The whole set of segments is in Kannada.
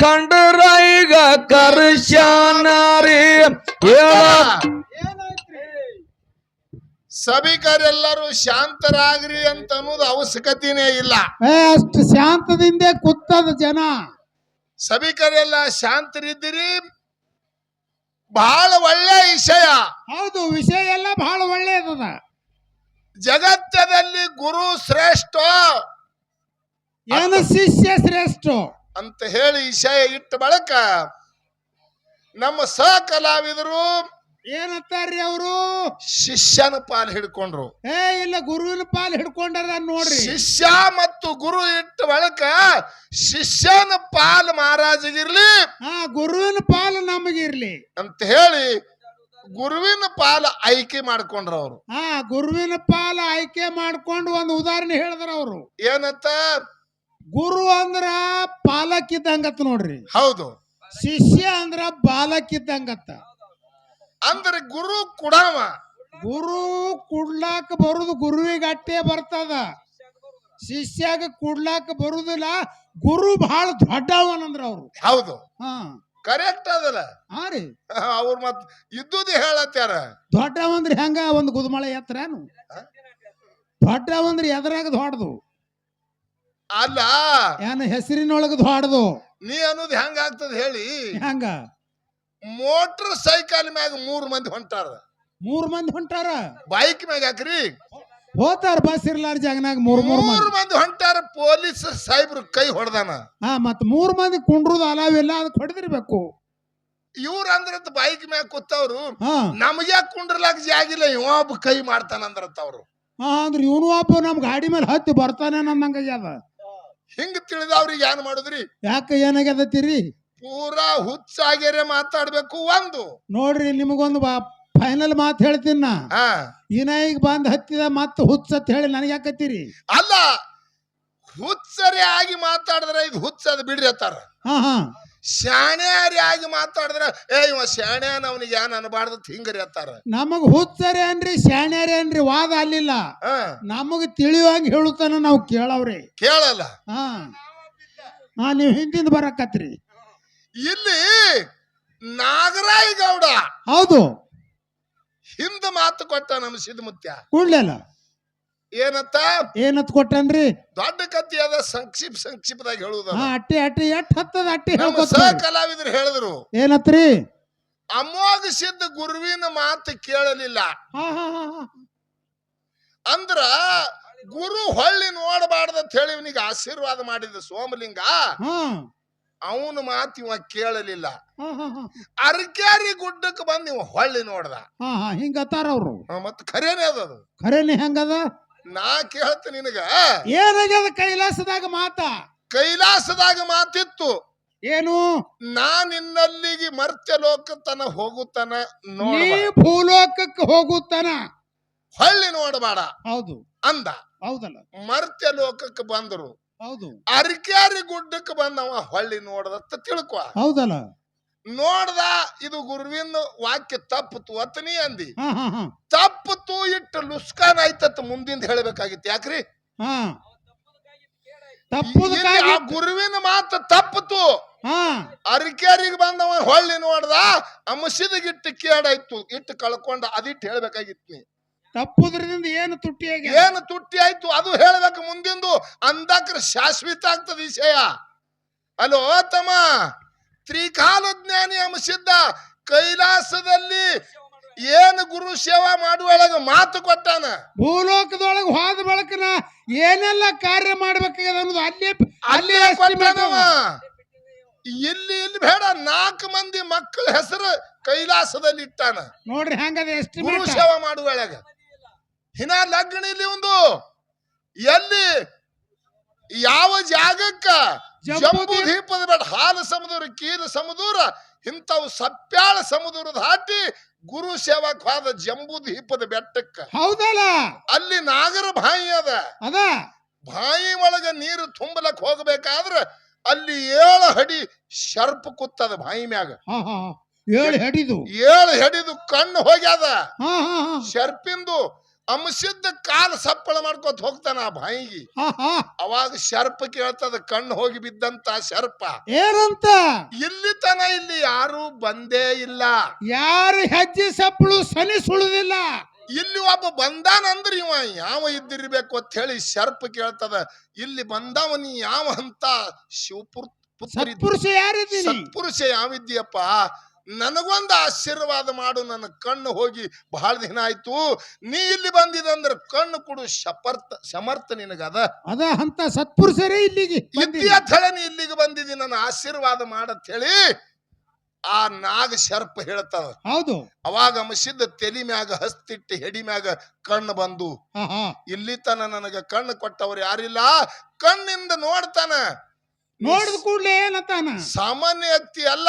ಕಂಡ್ರ ಈಗ ಕರ್ಶಾನಾರಿ ಹೇಳ ಸಭಿಕರೆಲ್ಲರೂ ಶಾಂತರಾಗ್ರಿ ಅಂತ ಅನ್ನೋದು ಅವಶ್ಯಕತೆನೇ ಇಲ್ಲ. ಅಷ್ಟು ಶಾಂತದಿಂದ ಕೂತದ ಜನ. ಸಭಿಕರೆಲ್ಲ ಶಾಂತರಿದ್ದೀರಿ, ಬಹಳ ಒಳ್ಳೆ ವಿಷಯ. ಹೌದು, ವಿಷಯ ಎಲ್ಲ ಬಹಳ ಒಳ್ಳೆಯದ. ಜಗತ್ತದಲ್ಲಿ ಗುರು ಶ್ರೇಷ್ಠ ಏನು ಶಿಷ್ಯ ಶ್ರೇಷ್ಠ ಅಂತ ಹೇಳಿ ವಿಷಯ ಇಟ್ಟ ಬಳಕ ನಮ್ಮ ಸಹಕಲಾವಿದರು ಏನಂತಾರ್ರಿ ಅವರು? ಶಿಷ್ಯನ ಪಾಲ್ ಹಿಡ್ಕೊಂಡ್ರು. ಇಲ್ಲ, ಗುರುವಿನ ಪಾಲ್ ಹಿಡ್ಕೊಂಡಾರ ನೋಡ್ರಿ. ಶಿಷ್ಯ ಮತ್ತು ಗುರು ಇಟ್ಟ ಬಳಕ ಶಿಷ್ಯನ ಪಾಲ್ ಮಹಾರಾಜಗಿರ್ಲಿ, ಗುರುವಿನ ಪಾಲು ನಮಗಿರ್ಲಿ ಅಂತ ಹೇಳಿ ಗುರುವಿನ ಪಾಲ ಆಯ್ಕೆ ಮಾಡ್ಕೊಂಡ್ರ ಅವರು. ಗುರುವಿನ ಪಾಲ ಆಯ್ಕೆ ಮಾಡ್ಕೊಂಡು ಒಂದು ಉದಾಹರಣೆ ಹೇಳಿದ್ರ ಅವರು. ಏನಂತ? ಗುರು ಅಂದ್ರ ಪಾಲಕ್ ಇದ್ದಂಗತ್ತ ನೋಡ್ರಿ. ಹೌದು. ಶಿಷ್ಯ ಅಂದ್ರ ಬಾಲಕ್ ಇದ್ದಂಗತ್ತ. ಅಂದ್ರೆ ಗುರು ಕುಡಾವ. ಗುರು ಕುಡ್ಲಾಕ ಬರುದು ಗುರುವಿಗೆ ಅಟ್ಟೆ ಬರ್ತದ, ಶಿಷ್ಯಾಗ ಕುಡ್ಲಾಕ ಬರುದಿಲ್ಲ. ಗುರು ಬಹಳ ದೊಡ್ಡವನಂದ್ರ ಅವ್ರು. ಹೌದು, ಹಾ ಕರೆಕ್ಟ್ ಅದಲ್ಲ. ರೀ, ಅವ್ರ ಮತ್ ಇದ್ದುದೇ ಹೇಳತ್ಯಾರ. ದೊಡ್ಡವಂದ್ರೆ ಹೆಂಗ ಒಂದು ಗುದುಮಳೆ ಎತ್ತರೇನು? ದೊಡ್ಡವಂದ್ರೆ ಎದ್ರಾಗ ದೊಡ್ಡದು ಅಲ್ಲ, ಏನ ಹೆಸರಿನೊಳಗ ದೊಡ್ಡದು. ನೀ ಅನ್ನೋದು ಹೆಂಗ ಆಗ್ತದ ಹೇಳಿ? ಹೆಂಗ? ಮೋಟರ್ ಸೈಕಲ್ ಮ್ಯಾಗ 3 ಮಂದಿ ಹೊಂಟಾರ. 3 ಮಂದಿ ಹೊಂಟಾರ. ಬೈಕ್ ಮ್ಯಾಗ ಹಾಕ್ರಿ ಹೋತಾರ. ಬಸ್ ಇರ್ಲಾರ ಜಾಗನಾಗ 3 ಮಂದಿ ಹೊಂಟಾರ. ಪೊಲೀಸ್ ಸಾಹೇಬ್ರು ಕೈ ಹೊಡೆದಾನ. ಮತ್ 3 ಮಂದಿ ಕುಂಡ್ರುದು ಅಲಾವಿಲ್ಲ, ಅದಕ್ಕೆ ಹೊಡೆದಿರ್ಬೇಕು. ಇವ್ರ ಅಂದ್ರ ಬೈಕ್ ಮ್ಯಾಗ ಕೂತವ್ರು, ನಮ್ಗೆ ಕುಂಡ್ರಲಾಕ ಜಾಗಿಲ್ಲ, ಇವ ಕೈ ಮಾಡ್ತಾನಂದ್ರತ್ತ ಅವ್ರು. ಅಂದ್ರ ಇವನು ಒಬ್ಬ ನಮ್ ಗಾಡಿ ಮೇಲೆ ಹತ್ತಿ ಬರ್ತಾನೆ ನಂದಂಗ ಆಗ್ಯದ. ಹಿಂಗ ತಿಳಿದವ್ರಿಗೆ ಏನ್ ಮಾಡುದ್ರಿ? ಯಾಕ ಏನಾಗ್ಯದತ್ತೀರಿ? ಪೂರಾ ಹುಚ್ಚಾಗ್ಯಾರೆ ಮಾತಾಡ್ಬೇಕು. ಒಂದು ನೋಡ್ರಿ, ನಿಮಗೊಂದು ಫೈನಲ್ ಮಾತು ಹೇಳ್ತೀನಿ ನಾ. ಈಗ ಬಂದ್ ಹತ್ತಿದ ಮತ್ತ ಹುಚ್ಚತ್ ಹೇಳಿ ನನಗೆ ಯಾಕತ್ತೀರಿ? ಅಲ್ಲ, ಹುಚ್ಚರಿ ಆಗಿ ಮಾತಾಡಿದ್ರೆ ಇದು ಹುಚ್ಚದ ಬಿಡ್ರಿ ಅತ್ತಾರ. ಶಾಣ್ಯಾರಿ ಆಗಿ ಮಾತಾಡಿದ್ರ ಇವ ಶಾಣ್ಯಾನ, ಅವನಿಗೆ ಏನ್ ಅನ್ಬಾರ್ದು ಹಿಂಗರಿ ಅತ್ತಾರ. ನಮಗ್ ಹುಚ್ಚರಿ ಅನ್ರಿ ಶಾಣ್ಯಾರಿ ಅನ್ರಿ ವಾದ ಅಲ್ಲಿಲ್ಲ. ನಮಗ್ ತಿಳಿಯುವಂಗ ಹೇಳುತ್ತಾನ, ನಾವು ಕೇಳವ್ರಿ. ಕೇಳಲ್ಲ. ನೀವ್ ಹಿಂದಿಂದ ಬರಕತ್ರಿ. ಇಲ್ಲಿ ನಾಗರಾಯ ಗೌಡ ಹೌದು ಹಿಂದ ಮಾತು ಕೊಟ್ಟ ನಮ್ಮ ಸಿದ್ಧಮುತ್ಯ. ಕೂಡ್ಲಲ್ಲ ಏನತ್ತ ಕೊಟ್ಟನ್ರಿ? ದೊಡ್ಡ ಕತ್ತಿ ಅದ, ಸಂಕ್ಷಿಪ್ತದಾಗ ಹೇಳುದ. ಅಟ್ಟಿ ಎಟ್ ಹತ್ತದ ಅಟ್ಟಿ ಸಹ ಕಲಾವಿದ್ರು ಹೇಳಿದ್ರು. ಏನತ್ರಿ? ಅಮೋಘ ಸಿದ್ಧ ಗುರುವಿನ ಮಾತು ಕೇಳಲಿಲ್ಲ ಅಂದ್ರ ಗುರು ಹೊಳ್ಳಿ ನೋಡಬಾರ್ದಂತ ಹೇಳಿ ಇವನಿಗೆ ಆಶೀರ್ವಾದ ಮಾಡಿದ ಸೋಮಲಿಂಗ. ಅವನ ಮಾತು ಇವ ಕೇಳಲಿಲ್ಲ. ಅರ್ಕ್ಯಾರಿ ಗುಡ್ಡಕ್ಕೆ ಬಂದ್ ಇವ ಹೊಳ್ಳಿ ನೋಡ್ದ. ಹಿಂಗತ್ತಾರ ಅವ್ರು. ಮತ್ ಖರೇನೆ ಅದದು. ಖರೇನೆ ಹೆಂಗದ? ನಾ ಕೇಳ್ತ ನಿನಗ, ಏನಾಗ್ಯದ ಕೈಲಾಸದಾಗ ಮಾತ? ಕೈಲಾಸದಾಗ ಮಾತಿತ್ತು. ಏನು? ನಾ ನಿನ್ನಲ್ಲಿಗೆ ಮರ್ತ್ಯ ಲೋಕತನ ಹೋಗುತ್ತಾನ, ನೀ ಭೂಲೋಕಕ್ಕೆ ಹೋಗುತ್ತಾನ, ಹೊಳ್ಳಿ ನೋಡಬೇಡ ಹೌದು ಅಂದ. ಹೌದಲ್ಲ? ಮರ್ತ್ಯ ಲೋಕಕ್ಕೆ ಬಂದರು. ಹೌದು. ಅರ್ಕ್ಯಾರಿ ಗುಡ್ಡಕ್ಕೆ ಬಂದವ ಹೊಳ್ಳಿ ನೋಡದತ್ತ ತಿಳ್ಕೊ. ಹೌದಲ್ಲ? ನೋಡ್ದ, ಇದು ಗುರುವಿನ ವಾಕ್ಯ ತಪ್ಪತು ಅತನಿ ಅಂದಿ. ತಪ್ಪತು ಇಟ್ಟು ಲುಸ್ಕಾನ್ ಆಯ್ತತ್ ಮುಂದಿಂದ ಹೇಳ್ಬೇಕಾಗಿತ್ತು. ಯಾಕ್ರಿ? ಗುರುವಿನ ಮಾತು ತಪ್ಪತು. ಅರ್ಕ್ಯಾರಿಗೆ ಬಂದವ ಹೊಳ್ಳಿ ನೋಡ್ದ, ಅಮಸಿದಗಿಟ್ಟು ಕೇಡಾಯ್ತು, ಇಟ್ಟು ಕಳ್ಕೊಂಡ, ಅದಿಟ್ಟು ಹೇಳ್ಬೇಕಾಗಿತ್ತು. ನೀ ತಪ್ಪುದ್ರಿಂದ ಏನು ತುಟ್ಟಿ ಆಯ್ತು ಅದು ಹೇಳ್ಬೇಕು ಮುಂದಿಂದು. ಅಂದಾಕ್ರ ಶಾಶ್ವತ ಆಗ್ತದ ವಿಷಯ. ಅಲೋ ತಮ್ಮ, ತ್ರಿಕಾಲ ಜ್ಞಾನಿ ಅಂಶಿದ್ದ ಕೈಲಾಸದಲ್ಲಿ ಏನು ಗುರು ಸೇವಾ ಮಾಡುವೊಳಗ ಮಾತು ಕೊಟ್ಟಾನ. ಭೂಲೋಕದೊಳಗ ಹೋದ ಬಳಕನ ಏನೆಲ್ಲ ಕಾರ್ಯ ಮಾಡ್ಬೇಕಾಗ್ಯದ ಅನ್ನೋದು ಅಲ್ಲೇ ಕೊಟ್ಟಾನವ. ಇಲ್ಲಿ ಬೇಡ, 4 ಮಂದಿ ಮಕ್ಕಳ ಹೆಸರು ಕೈಲಾಸದಲ್ಲಿ ಇಟ್ಟಾನ. ನೋಡ್ರಿ ಹೆಂಗದ ಗುರು ಸೇವಾ ಮಾಡುವೊಳಗ. ಹಿನ ಲಗ್ನ ಇಲ್ಲಿ ಒಂದು ಎಲ್ಲಿ ಯಾವ ಜಾಗಕ್ಕ ಜಂಬೂ ದೀಪದ ಬೇಡ, ಹಾಲು ಸಮುದ್ರ, ಕೀಲು ಸಮುದ್ರ, ಇಂಥವು ಸಪ್ಯಾಳ ಸಮುದ್ರ ದಾಟಿ ಗುರು ಸೇವಾಕ್ ಹೋದ ಜಂಬೂ ದೀಪದ ಬೆಟ್ಟಕ್ಕ. ಹೌದಲ್ಲ? ಅಲ್ಲಿ ನಾಗರ ಬಾಯಿ ಅದ. ಬಾಯಿ ಒಳಗ ನೀರು ತುಂಬಲಕ್ ಹೋಗ್ಬೇಕಾದ್ರ ಅಲ್ಲಿ 7 ಅಡಿ ಶರ್ಪ್ ಕೂತದ ಬಾಯಿ ಮ್ಯಾಗ. 7 ಹಿಡಿದು ಕಣ್ಣು ಹೋಗ್ಯಾದ ಶರ್ಪಿಂದು. ಅಂಶದ ಕಾಲ ಸಪ್ಪಳ ಮಾಡ್ಕೋತ ಹೋಗ್ತಾನ ಆ ಬಾಯಿಗೆ. ಹಾ ಹಾ ಅವಾಗ ಶರ್ಪ ಕೇಳ್ತದ, ಕಣ್ಣು ಹೋಗಿ ಬಿದ್ದಂತ ಶರ್ಪ, ಏನಂತ? ಇಲ್ಲಿ ತನ ಇಲ್ಲಿ ಯಾರು ಬಂದೇ ಇಲ್ಲ, ಯಾರು ಹೆಜ್ಜೆ ಸಪ್ಪಳು ಸನಿ ಸುಳುದಿಲ್ಲ. ಇಲ್ಲಿ ಒಬ್ಬ ಬಂದಾನಂದ್ರ ಇವ ಯಾವ ಇದ್ದಿರ್ಬೇಕು ಅಂತ ಹೇಳಿ ಶರ್ಪ ಕೇಳ್ತದ. ಇಲ್ಲಿ ಬಂದವ ನೀ ಯಾವ ಅಂತ ಶಿವಪುರ್ ಪುತ್ರಿ ಸತ್ಪುರುಷ ಯಾರಿದ್ದೀನಿ? ಸತ್ಪುರುಷ ಯಾವಿದ್ದೀಯಪ್ಪ, ನನಗೊಂದು ಆಶೀರ್ವಾದ ಮಾಡು, ನನ್ನ ಕಣ್ಣು ಹೋಗಿ ಬಹಳ ದಿನ ಆಯ್ತು, ನೀ ಇಲ್ಲಿ ಬಂದಿದಂದ್ರ ಕಣ್ಣು ಕೊಡು ಸಮರ್ಥ ನಿನಗದ ಅದ ಅಂತ ಸತ್ಪುರುಷರೇ ಇಲ್ಲಿಗೆ ಇದ್ದೀಯ ಥಳ, ನೀ ಇಲ್ಲಿಗೆ ಬಂದಿದ್ದೀನಿ, ನನ್ನ ಆಶೀರ್ವಾದ ಮಾಡತ್ ಹೇಳಿ ಆ ನಾಗ ಶರ್ಪ ಹೇಳ್ತದ. ಹೌದು. ಅವಾಗ ಮಸಿದ ತಲಿ ಮ್ಯಾಗ ಹಸ್ತಿಟ್ಟು ಹೆಡಿ ಮ್ಯಾಗ ಕಣ್ಣು ಬಂದು, ಹಾ ಹಾ ಇಲ್ಲಿ ತನ ನನಗ ಕಣ್ಣು ಕೊಟ್ಟವ್ರು ಯಾರಿಲ್ಲ, ಕಣ್ಣಿಂದ ನೋಡ್ತಾನ. ನೋಡಿದ ಕೂಡ್ಲೆ ಏನಂತಾನ? ಸಾಮಾನ್ಯ ವ್ಯಕ್ತಿ ಅಲ್ಲ,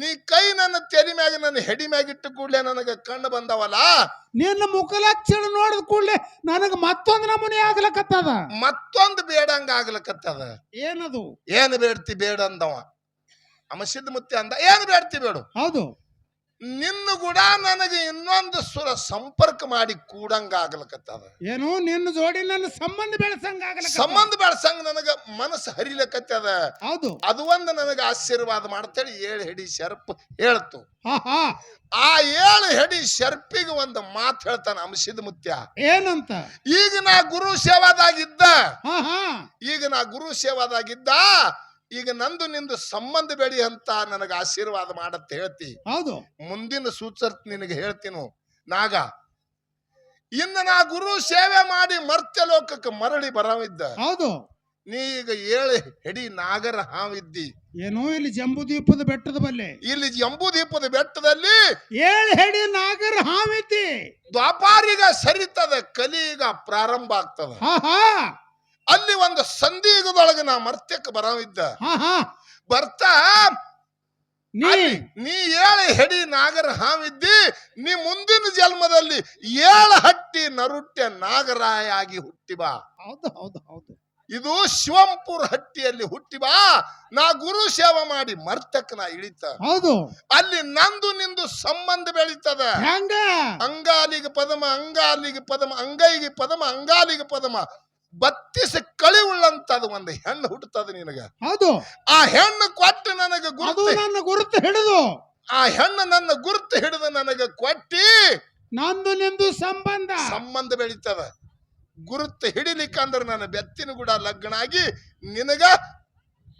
ನೀ ಕೈ ನನ್ನ ತೆಲಿ ಮ್ಯಾಗ ನನ್ನ ಹೆಡಿ ಮ್ಯಾಗ ಇಟ್ಟು ಕೂಡ್ಲೆ ನನಗ ಕಣ್ಣು ಬಂದವಲ್ಲ, ನಿನ್ನ ಮುಖಲಕ್ಷಣ ನೋಡಿದ ಕೂಡ್ಲೆ ನನಗ ಮತ್ತೊಂದು ನಮೂನೆ ಆಗ್ಲಕತ್ತದ. ಮತ್ತೊಂದು ಬೇಡಂಗ ಆಗ್ಲಕತ್ತದ. ಏನದು? ಏನು ಬೇಡ್ತಿ ಬೇಡ ಅಂದವ. ಅಮಸಿದ್ದ ಮುತ್ತಿ ಅಂದ, ಏನು ಬೇಡ್ತಿ ಬೇಡು, ಹೌದು, ನಿನ್ನ ಕೂಡ ನನಗೆ ಇನ್ನೊಂದು ಸುರ ಸಂಪರ್ಕ ಮಾಡಿ ಕೂಡಂಗ ಆಗ್ಲಕತ್ತದ. ಏನು ನಿನ್ನ ಜೋಡಿ ನನ್ನ ಸಂಬಂಧ ಬೆಳೆಸಂಗ ಸಂಬಂಧ ಬೆಳೆಸಂಗ ನನಗ ಮನಸ್ಸು ಹರಿಲಕತ್ತದ. ಹೌದು, ಅದು ಒಂದು ನನಗ ಆಶೀರ್ವಾದ ಮಾಡ್ತೇಳಿ ಏಳು ಹೆಡಿ ಶರ್ಪ್ ಹೇಳ್ತು. ಹಾ ಹಾ ಆ ಏಳು ಹೆಡಿ ಶರ್ಪಿಗೆ ಒಂದು ಮಾತು ಹೇಳ್ತಾನ ಅಂಶದ ಮುತ್ಯ. ಏನಂತ? ಈಗ ನಾ ಗುರು ಸೇವಾದಾಗಿದ್ದ, ಹಾ ಹಾ ಈಗ ನಾ ಗುರು ಸೇವಾದಾಗಿದ್ದ, ಈಗ ನಂದು ನಿಂದು ಸಂಬಂಧ ಬೇಡಿ ಅಂತ ನನಗ ಆಶೀರ್ವಾದ ಮಾಡತ್ತ ಹೇಳ್ತಿ. ಹೌದು, ಮುಂದಿನ ಸೂಚರ್ತ್ ನಿನಗೆ ಹೇಳ್ತೀನು ನಾಗ. ಇನ್ನು ನಾ ಗುರು ಸೇವೆ ಮಾಡಿ ಮರ್ತ್ಯ ಲೋಕಕ್ಕೆ ಮರಳಿ ಬರವಿದ್ದ, ಹೌದು, ನೀ ಈಗ ಏಳು ಹೆಡಿ ನಾಗರ ಹಾವಿದ್ದಿ. ಏನು ಇಲ್ಲಿ ಜಂಬೂದ್ವೀಪದ ಬೆಟ್ಟದ ಬಲ್ಲೆ, ಇಲ್ಲಿ ಜಂಬೂದ್ವೀಪದ ಬೆಟ್ಟದಲ್ಲಿ ಏಳು ಹೆಡಿ ನಾಗರ ಹಾವಿದ್ದಿ. ದ್ವಾಪಾರಿಗ ಸರಿತದ, ಕಲಿಗ ಪ್ರಾರಂಭ ಆಗ್ತದ. ಹಾ ಹಾ ಅಲ್ಲಿ ಒಂದು ಸಂದಿಗದೊಳಗೆ ನಾ ಮರ್ತ್ಯಕ್ಕೆ ಬರವಿದ್ದ. ಹಾ ಹಾ ಬರ್ತಾ ನೀ ಏಳು ಹೆಡಿ ನಾಗರ ಹಾವಿದ್ದಿ, ನೀ ಮುಂದಿನ ಜನ್ಮದಲ್ಲಿ ಏಳು ಹಟ್ಟಿ ನರುಟ್ಯ ನಾಗರಾಯ ಆಗಿ ಹುಟ್ಟಿ ಬಾ. ಹೌದು ಹೌದು ಹೌದು, ಇದು ಶಿವಂಪುರ ಹಟ್ಟಿಯಲ್ಲಿ ಹುಟ್ಟಿ ಬಾ. ನಾ ಗುರು ಸೇವೆ ಮಾಡಿ ಮರ್ತಕ್ ನಾ ಇಳಿತ, ಹೌದು, ಅಲ್ಲಿ ನಂದು ನಿಂದು ಸಂಬಂಧ ಬೆಳೀತದ. ಹೆಂಗ? ಅಂಗಾಲಿಗೆ ಪದಮ, ಅಂಗಾಲಿಗೆ ಪದಮ, ಅಂಗೈಗೆ ಪದಮ, ಅಂಗಾಲಿಗೆ ಪದಮ, 32 ಕಳಿ ಉಳ್ಳಂತದ ಒಂದು ಹೆಣ್ಣು ಹುಟ್ಟುತ್ತದ ನಿನಗ. ಹೌದು, ಆ ಹೆಣ್ಣು ಕೊಟ್ಟು ನನಗ ಅದು ಗುರುತು, ನನ್ನ ಗುರುತು ಹಿಡಿದು, ಆ ಹೆಣ್ಣು ನನ್ನ ಗುರುತು ಹಿಡಿದು ನನಗ ಕೊಟ್ಟಿ ನಂದು ನಿಂದು ಸಂಬಂಧ ಬೆಳೀತದ. ಗುರುತು ಹಿಡಿಲಿಕ್ಕಂದ್ರೆ ನನ್ನ ಬೆತ್ತಿನ ಕೂಡ ಲಗ್ನ ಆಗಿ ನಿನಗ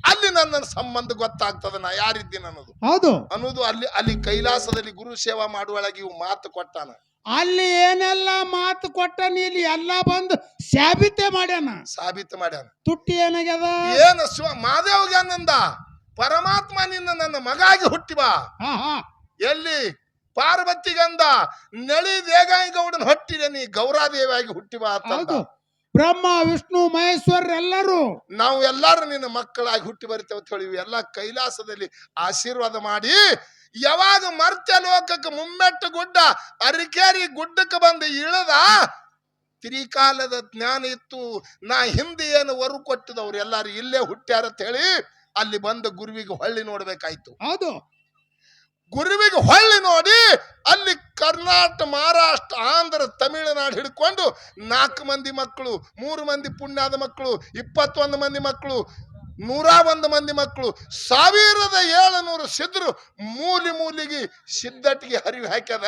ಅಲ್ಲಿ ನನ್ನ ಸಂಬಂಧ ಗೊತ್ತಾಗ್ತದ, ನಾ ಯಾರಿದ್ದೀನಿ ಅನ್ನೋದು. ಹೌದು ಅನ್ನೋದು ಅಲ್ಲಿ ಕೈಲಾಸದಲ್ಲಿ ಗುರು ಸೇವಾ ಮಾಡುವೊಳಗೆ ಇವು ಮಾತು ಕೊಟ್ಟಾನ. ಅಲ್ಲಿ ಏನೆಲ್ಲ ಮಾತು ಕೊಟ್ಟ, ಇಲ್ಲಿ ಎಲ್ಲಾ ಬಂದು ಸಾಬೀತೆ ಮಾಡ್ಯಾನ, ಸಾಬೀತು ಮಾಡ್ಯಾನ. ತುಟ್ಟಿ ಏನಾಗ್ಯದ? ಏನು ಮಾದೇವ್ಗೆ ಅನ್ನಂದ, ಪರಮಾತ್ಮ ನಿನ್ನ ನನ್ನ ಮಗಾಗಿ ಹುಟ್ಟಿ ಬಾ. ಹಾ ಹಾ ಎಲ್ಲಿ ಪಾರ್ವತಿಗಂದ, ನಳಿ ದೇಗಾಯಿ ಗೌಡನ ಹೊಟ್ಟಿದೆ, ನೀ ಗೌರಾದೇವಿಯಾಗಿ ಹುಟ್ಟಿ ಬಾ ಅಂತ. ಹೌದು, ಬ್ರಹ್ಮ ವಿಷ್ಣು ಮಹೇಶ್ವರ ಎಲ್ಲರೂ ನಾವು ಎಲ್ಲಾರು ನಿನ್ನ ಮಕ್ಕಳಾಗಿ ಹುಟ್ಟಿ ಬರ್ತೇವೆ ಅಂತ ಹೇಳಿವಿ. ಎಲ್ಲ ಕೈಲಾಸದಲ್ಲಿ ಆಶೀರ್ವಾದ ಮಾಡಿ, ಯಾವಾಗ ಮರ್ತ್ಯ ಲೋಕಕ್ಕೆ ಮುಮ್ಮೆಟ್ಟು ಗುಡ್ಡ ಅರಿಕೇರಿ ಗುಡ್ಡಕ್ಕೆ ಬಂದು ಇಳದ, ತ್ರಿಕಾಲದ ಜ್ಞಾನ ಇತ್ತು. ನಾ ಹಿಂದೆ ಏನು ವರು ಕೊಟ್ಟಿದವ್ರು ಎಲ್ಲಾರು ಇಲ್ಲೇ ಹುಟ್ಟ್ಯಾರ ಅಂತ ಹೇಳಿ ಅಲ್ಲಿ ಬಂದ ಗುರುವಿಗೆ ಹೊಳ್ಳಿ ನೋಡ್ಬೇಕಾಯ್ತು. ಹೌದು, ಗುರುವಿಗೆ ಹೊಳ್ಳಿ ನೋಡಿ ಅಲ್ಲಿ ಕರ್ನಾಟಕ, ಮಹಾರಾಷ್ಟ್ರ, ಆಂಧ್ರ, ತಮಿಳುನಾಡು ಹಿಡ್ಕೊಂಡು 4 ಮಂದಿ ಮಕ್ಕಳು, 3 ಮಂದಿ ಪುಣ್ಯದ ಮಕ್ಕಳು, 21 ಮಂದಿ ಮಕ್ಕಳು, 101 ಮಂದಿ ಮಕ್ಕಳು, 1700 ಸಿದ್ಧರು ಮೂಲಿಗೆ ಸಿದ್ಧಟ್ಟಿಗೆ ಹರಿವು ಹಾಕ್ಯದ.